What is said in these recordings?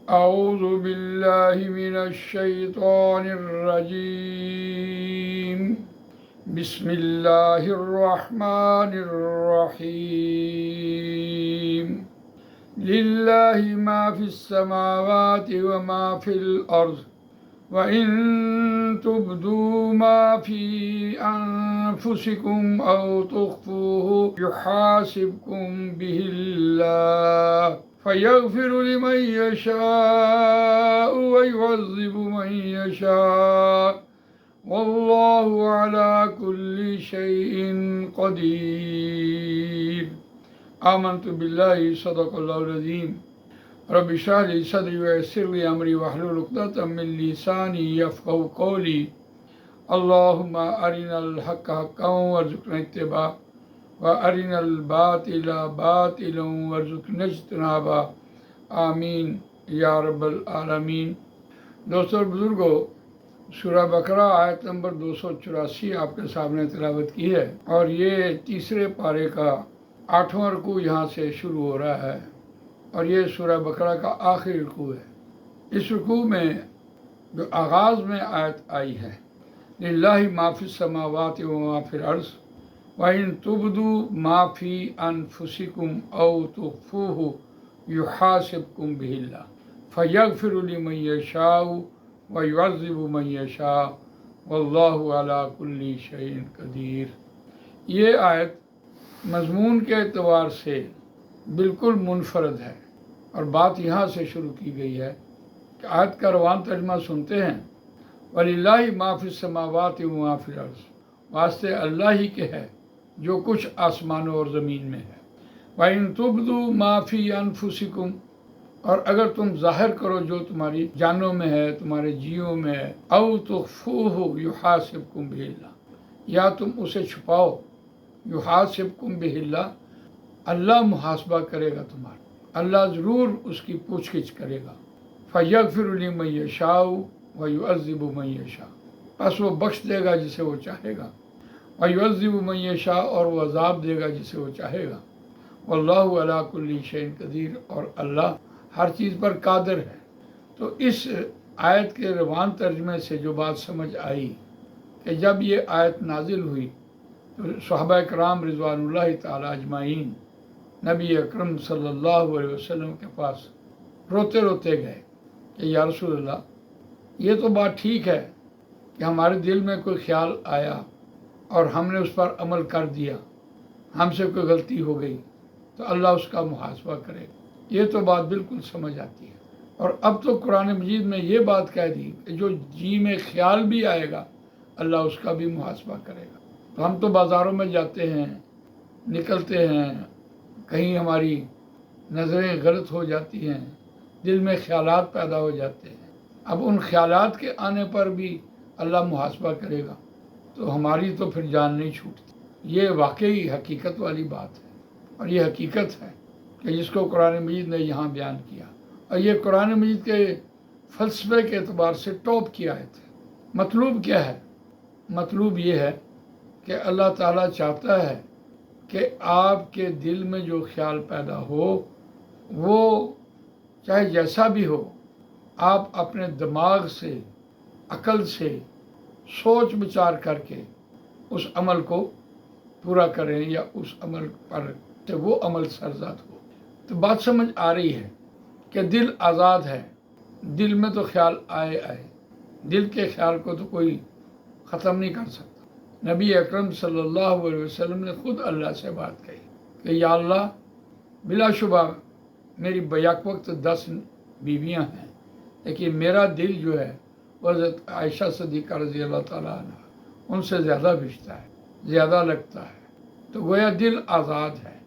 أعوذ بالله من الشيطان الرجيم. بسم الله الرحمن الرحيم. لله ما في السماوات وما في الأرض وإن تبدوا ما في أنفسكم أو تخفوه يحاسبكم به الله فيغفر لمن يشاء ويعذب من يشاء والله على كل شيء قدير. آمنت بالله صدق الله العظيم. رب اشرح لي صدري ويسر لي امري واحلل عقدة من لساني يفقهوا قولي. اللهم ارنا الحق حقا وارزقنا اتباعه وارنا الباطل باطلا وارزقنا اجتنابه. آمین یا رب العالمین. دوستو اور بزرگوں، سورہ بقرہ آیت نمبر 284 آپ کے سامنے تلاوت کی ہے، اور یہ تیسرے پارے کا 8واں رکوع یہاں سے شروع ہو رہا ہے، اور یہ سورہ بقرہ کا آخری رکوع ہے۔ اس رکوع میں جو آغاز میں آیت آئی ہے، للہ ما فی السماوات و ما فی الارض وَإِن تُبْدُوا مَا فِي أَنفُسِكُمْ أَوْ تُخْفُوهُ يُحَاسِبْكُم بِهِ اللَّهُ فَيَغْفِرُ لِمَن يَشَاءُ وَيُعَذِّبُ مَن يَشَاءُ وَاللَّهُ عَلَى كُلِّ شَيْءٍ قَدِيرٌ۔ یہ آیت مضمون کے اعتبار سے بالکل منفرد ہے، اور بات یہاں سے شروع کی گئی ہے کہ آیت کا روان ترجمہ سنتے ہیں، وَلِلَّهِ مَا فِي السَّمَاوَاتِ وَمَا فِي الْأَرْضِ، واسطے اللہ ہی کے ہے جو کچھ آسمانوں اور زمین میں ہے۔ وَإِن تُبْدُوا مَا فِي أَنفُسِكُمْ، اور اگر تم ظاہر کرو جو تمہاری جانوں میں ہے، تمہارے جیوں میں ہے، أَوْ تُخْفُوهُ يُحَاسِبْكُم بِهِ اللَّهُ، یا تم اسے چھپاؤ، يُحَاسِبْكُم بِهِ اللَّهُ، اللہ محاسبہ کرے گا تمہارا، اللہ ضرور اس کی پوچھ گچھ کرے گا۔ فَيَغْفِرُ لِمَن يَشَاءُ وَيُعَذِّبُ مَن يَشَاءُ، پس وہ بخش دے گا جسے وہ چاہے گا، وَيُعَذِّبُ مَن يَشَاءُ، اور وہ عذاب دے گا جسے وہ چاہے گا، وَاللَّهُ عَلَى كُلِّ شَيْءٍ قَدِيرٌ، اور اللہ ہر چیز پر قادر ہے۔ تو اس آیت کے روان ترجمے سے جو بات سمجھ آئی کہ جب یہ آیت نازل ہوئی تو صحابہ کرام رضوان اللہ تعالی اجمعین نبی اکرم صلی اللہ علیہ وسلم کے پاس روتے روتے گئے کہ یا رسول اللہ، یہ تو بات ٹھیک ہے کہ ہمارے دل میں کوئی خیال آیا اور ہم نے اس پر عمل کر دیا، ہم سے کوئی غلطی ہو گئی تو اللہ اس کا محاسبہ کرے گا، یہ تو بات بالکل سمجھ آتی ہے۔ اور اب تو قرآن مجید میں یہ بات کہہ دی کہ جو جی میں خیال بھی آئے گا اللہ اس کا بھی محاسبہ کرے گا۔ تو ہم تو بازاروں میں جاتے ہیں، نکلتے ہیں، کہیں ہماری نظریں غلط ہو جاتی ہیں، دل میں خیالات پیدا ہو جاتے ہیں، اب ان خیالات کے آنے پر بھی اللہ محاسبہ کرے گا تو ہماری تو پھر جان نہیں چھوٹتی۔ یہ واقعی حقیقت والی بات ہے، اور یہ حقیقت ہے کہ جس کو قرآن مجید نے یہاں بیان کیا، اور یہ قرآن مجید کے فلسفے کے اعتبار سے ٹاپ کی آیت ہے۔ مطلوب کیا ہے؟ مطلوب یہ ہے کہ اللہ تعالیٰ چاہتا ہے کہ آپ کے دل میں جو خیال پیدا ہو وہ چاہے جیسا بھی ہو، آپ اپنے دماغ سے، عقل سے سوچ بچار کر کے اس عمل کو پورا کریں، یا اس عمل پر سے وہ عمل سرزد ہو۔ تو بات سمجھ آ رہی ہے کہ دل آزاد ہے، دل میں تو خیال آئے، دل کے خیال کو تو کوئی ختم نہیں کر سکتا۔ نبی اکرم صلی اللہ علیہ وسلم نے خود اللہ سے بات کہی کہ یا اللہ، بلا شبہ میری بیک وقت 10 بیویاں ہیں، لیکن میرا دل جو ہے وہ حضرت عائشہ صدیقہ رضی اللہ تعالیٰ عنہ ان سے زیادہ بھیجتا ہے، زیادہ لگتا ہے۔ تو گویا دل آزاد ہے،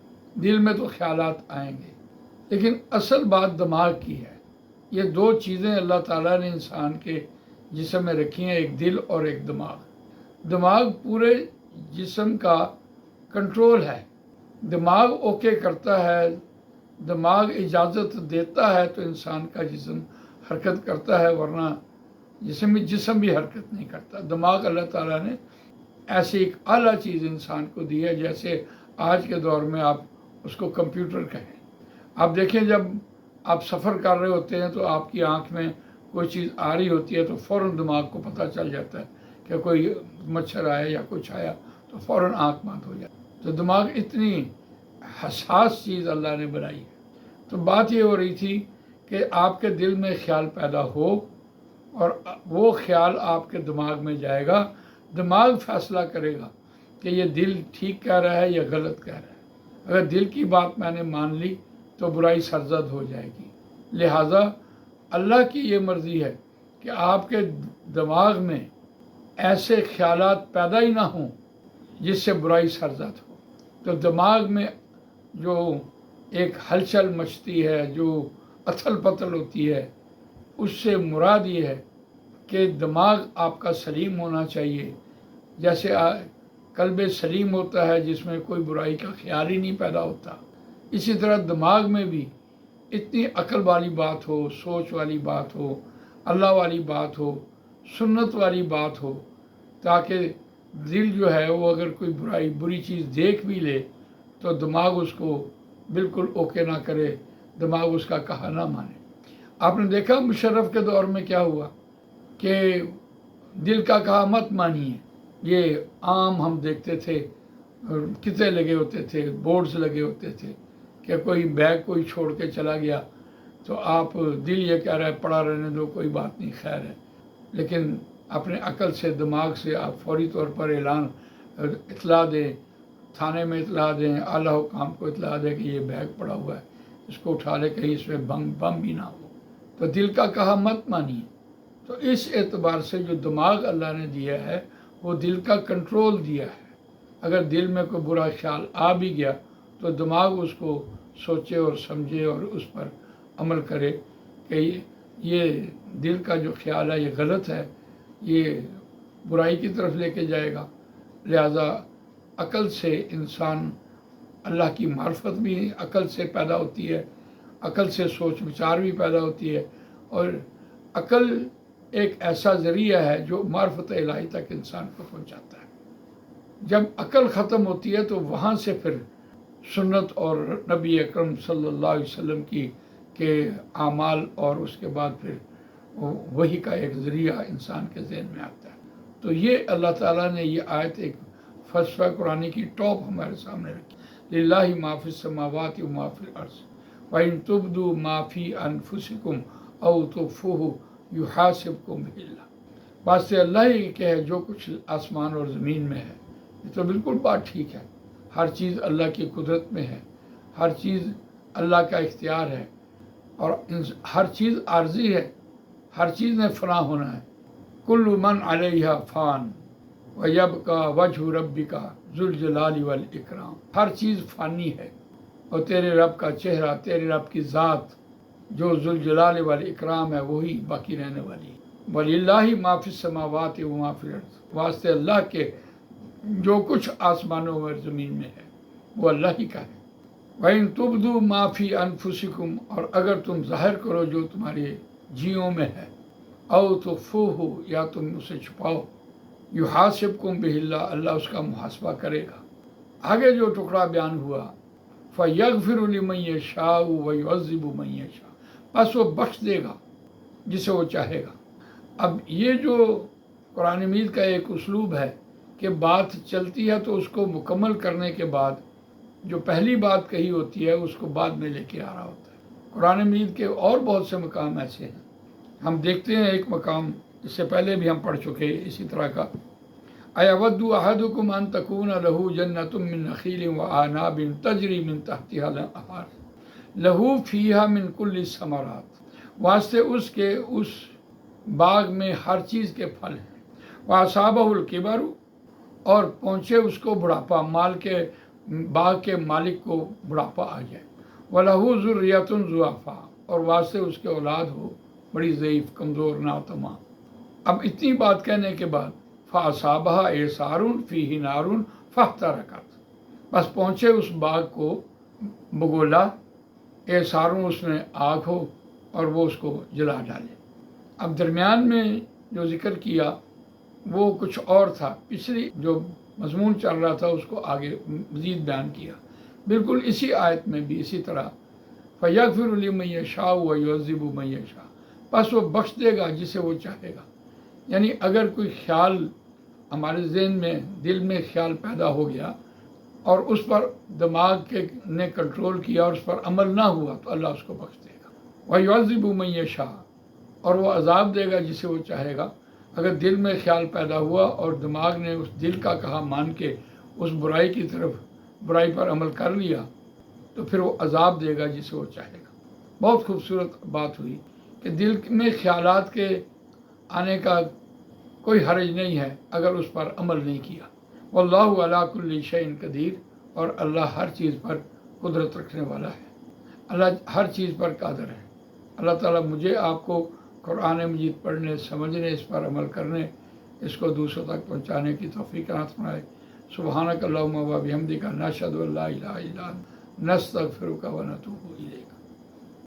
دل میں تو خیالات آئیں گے، لیکن اصل بات دماغ کی ہے۔ یہ 2 چیزیں اللہ تعالیٰ نے انسان کے جسم میں رکھی ہیں، ایک دل اور ایک دماغ۔ دماغ پورے جسم کا کنٹرول ہے، دماغ اوکے کرتا ہے، دماغ اجازت دیتا ہے تو انسان کا جسم حرکت کرتا ہے، ورنہ جسم بھی حرکت نہیں کرتا۔ دماغ اللہ تعالیٰ نے ایسی ایک اعلیٰ چیز انسان کو دی ہے، جیسے آج کے دور میں آپ اس کو کمپیوٹر کہیں۔ آپ دیکھیں جب آپ سفر کر رہے ہوتے ہیں تو آپ کی آنکھ میں کوئی چیز آ رہی ہوتی ہے تو فوراً دماغ کو پتہ چل جاتا ہے کہ کوئی مچھر آیا یا کچھ آیا، تو فوراً آنکھ بند ہو جاتی ہے۔ تو دماغ اتنی حساس چیز اللہ نے بنائی ہے۔ تو بات یہ ہو رہی تھی کہ آپ کے دل میں خیال پیدا ہو اور وہ خیال آپ کے دماغ میں جائے گا، دماغ فیصلہ کرے گا کہ یہ دل ٹھیک کہہ رہا ہے یا غلط کہہ رہا ہے۔ اگر دل کی بات میں نے مان لی تو برائی سرزد ہو جائے گی۔ لہٰذا اللہ کی یہ مرضی ہے کہ آپ کے دماغ میں ایسے خیالات پیدا ہی نہ ہوں جس سے برائی سرزد ہو۔ تو دماغ میں جو ایک ہلچل مچتی ہے، جو اتھل پتل ہوتی ہے، اس سے مراد یہ ہے کہ دماغ آپ کا سلیم ہونا چاہیے، جیسے قلب سلیم ہوتا ہے جس میں کوئی برائی کا خیال ہی نہیں پیدا ہوتا، اسی طرح دماغ میں بھی اتنی عقل والی بات ہو، سوچ والی بات ہو، اللہ والی بات ہو، سنت والی بات ہو، تاکہ دل جو ہے وہ اگر کوئی بری چیز دیکھ بھی لے تو دماغ اس کو بالکل اوکے نہ کرے، دماغ اس کا کہا نہ مانے۔ آپ نے دیکھا مشرف کے دور میں کیا ہوا کہ دل کا کہا مت مانیے، یہ عام ہم دیکھتے تھے، کتے لگے ہوتے تھے، بورڈز لگے ہوتے تھے کہ کوئی بیگ کوئی چھوڑ کے چلا گیا تو آپ دل یہ کہہ رہا ہے پڑا رہنے دو، کوئی بات نہیں، خیر ہے، لیکن اپنے عقل سے، دماغ سے آپ فوری طور پر اطلاع دیں، تھانے میں اطلاع دیں، اعلیٰ حکام کو اطلاع دیں کہ یہ بیگ پڑا ہوا ہے، اس کو اٹھا لے، کہیں اس میں بم بھی نہ ہو۔ تو دل کا کہا مت مانیے۔ تو اس اعتبار سے جو دماغ اللہ نے دیا ہے وہ دل کا کنٹرول دیا ہے۔ اگر دل میں کوئی برا خیال آ بھی گیا تو دماغ اس کو سوچے اور سمجھے اور اس پر عمل کرے کہ یہ دل کا جو خیال ہے یہ غلط ہے، یہ برائی کی طرف لے کے جائے گا۔ لہٰذا عقل سے انسان، اللہ کی معرفت بھی عقل سے پیدا ہوتی ہے، عقل سے سوچ بچار بھی پیدا ہوتی ہے، اور عقل ایک ایسا ذریعہ ہے جو معرفت الہی تک انسان کو پہنچاتا ہے۔ جب عقل ختم ہوتی ہے تو وہاں سے پھر سنت اور نبی اکرم صلی اللہ علیہ وسلم کے اعمال اور اس کے بعد پھر وہی کا ایک ذریعہ انسان کے ذہن میں آتا ہے۔ تو یہ اللہ تعالیٰ نے یہ آیت ایک فلسفہ قرآنی کی ٹاپ ہمارے سامنے رکھی، للہ ما فی السماوات و ما فی الارض وَإِن تُبْدُوا مَا فِي أَنفُسِكُمْ أَوْ تُخْفُوهُ يُحَاسِبْكُم بِهِ اللَّهُ۔ واسطے اللہ ہی کہ ہے جو کچھ آسمان اور زمین میں ہے۔ یہ تو بالکل بات ٹھیک ہے، ہر چیز اللہ کی قدرت میں ہے، ہر چیز اللہ کا اختیار ہے، اور ہر چیز عارضی ہے، ہر چیز نے فنا ہونا ہے۔ کل من علیہا فان ویبقی وجہ ربک ذو الجلال والاکرام۔ ہر چیز فانی ہے اور تیرے رب کا چہرہ، تیرے رب کی ذات جو ذوالجلال والاکرام ہے وہی باقی رہنے والی ہے۔ وَلِلَّهِ مَا فِي السَّمَاوَاتِ وَمَا فِي الْأَرْضِ۔ واسطے اللہ کے جو کچھ آسمانوں اور زمین میں ہے وہ اللہ ہی کا ہے۔ وَإِن تُبْدُوا مَا فِي أَنفُسِكُمْ، اور اگر تم ظاہر کرو جو تمہارے جیوں میں ہے، أَوْ تُخْفُوهُ، یا تم اسے چھپاؤ، يُحَاسِبْكُم بِهِ اللَّهُ، اللہ اس کا محاسبہ کرے گا۔ آگے جو ٹکڑا بیان ہوا، فَيَغْفِرُ لِمَن يَشَاءُ وَيُعَذِّبُ مَن يَشَاءُ، بس وہ بخش دے گا جسے وہ چاہے گا۔ اب یہ جو قرآن مجید کا ایک اسلوب ہے کہ بات چلتی ہے تو اس کو مکمل کرنے کے بعد جو پہلی بات کہی ہوتی ہے اس کو بعد میں لے کے آ رہا ہوتا ہے۔ قرآن مجید کے اور بہت سے مقام ایسے ہیں، ہم دیکھتے ہیں ایک مقام اس سے پہلے بھی ہم پڑھ چکے اسی طرح کا، أَيَوَدُّ أَحَدُكُمْ أَن تَكُونَ لَهُ جَنَّةٌ مِّن نَخِيلٍ وَأَعْنَابٍ تَجْرِي مِن تَحْتِهَا الْأَنْهَارُ لَهُ فِيهَا مِن كُلِّ الثَّمَرَاتِ، واسطے اس کے اس باغ میں ہر چیز کے پھل ہیں۔ وَأَصَابَهُ الْكِبَرُ، اور پہنچے اس کو بڑھاپا، مال کے باغ کے مالک کو بڑھاپا آ جائے۔ وَلَهُ ذُرِّيَّةٌ ضُعَفَاءُ، اور واسطے اس کے اولاد ہو بڑی ضعیف، کمزور، ناتواں۔ اب اتنی بات کہنے کے بعد فَأَصَابَهَا إِعْصَارٌ فِيهِ نَارٌ فَاحْتَرَقَتْ، بس پہنچے اس باغ کو بگولا، اعصارٌ اس میں آگ ہو اور وہ اس کو جلا ڈالے۔ اب درمیان میں جو ذکر کیا وہ کچھ اور تھا، پچھلی جو مضمون چل رہا تھا اس کو آگے مزید بیان کیا۔ بالکل اسی آیت میں بھی اسی طرح فیغفر لمن یشاء ویعذب من یشاء، پس وہ بخش دے گا جسے وہ چاہے گا۔ یعنی اگر کوئی خیال ہمارے ذہن میں، دل میں خیال پیدا ہو گیا اور اس پر دماغ نے کنٹرول کیا اور اس پر عمل نہ ہوا تو اللہ اس کو بخش دے گا۔ ویعذب من یشاء، اور وہ عذاب دے گا جسے وہ چاہے گا۔ اگر دل میں خیال پیدا ہوا اور دماغ نے اس دل کا کہا مان کے اس برائی کی طرف، برائی پر عمل کر لیا تو پھر وہ عذاب دے گا جسے وہ چاہے گا۔ بہت خوبصورت بات ہوئی کہ دل میں خیالات کے آنے کا کوئی حرج نہیں ہے اگر اس پر عمل نہیں کیا۔ واللہ علی کل شیء قدیر، اور اللہ ہر چیز پر قدرت رکھنے والا ہے، اللہ ہر چیز پر قادر ہے۔ اللہ تعالیٰ مجھے آپ کو قرآن مجید پڑھنے، سمجھنے، اس پر عمل کرنے، اس کو دوسروں تک پہنچانے کی توفیق عطا فرمائے۔ سبحانک اللہم و بحمدک، نشہد ان لا الہ الا انت، نستغفرک و نتوب الیک۔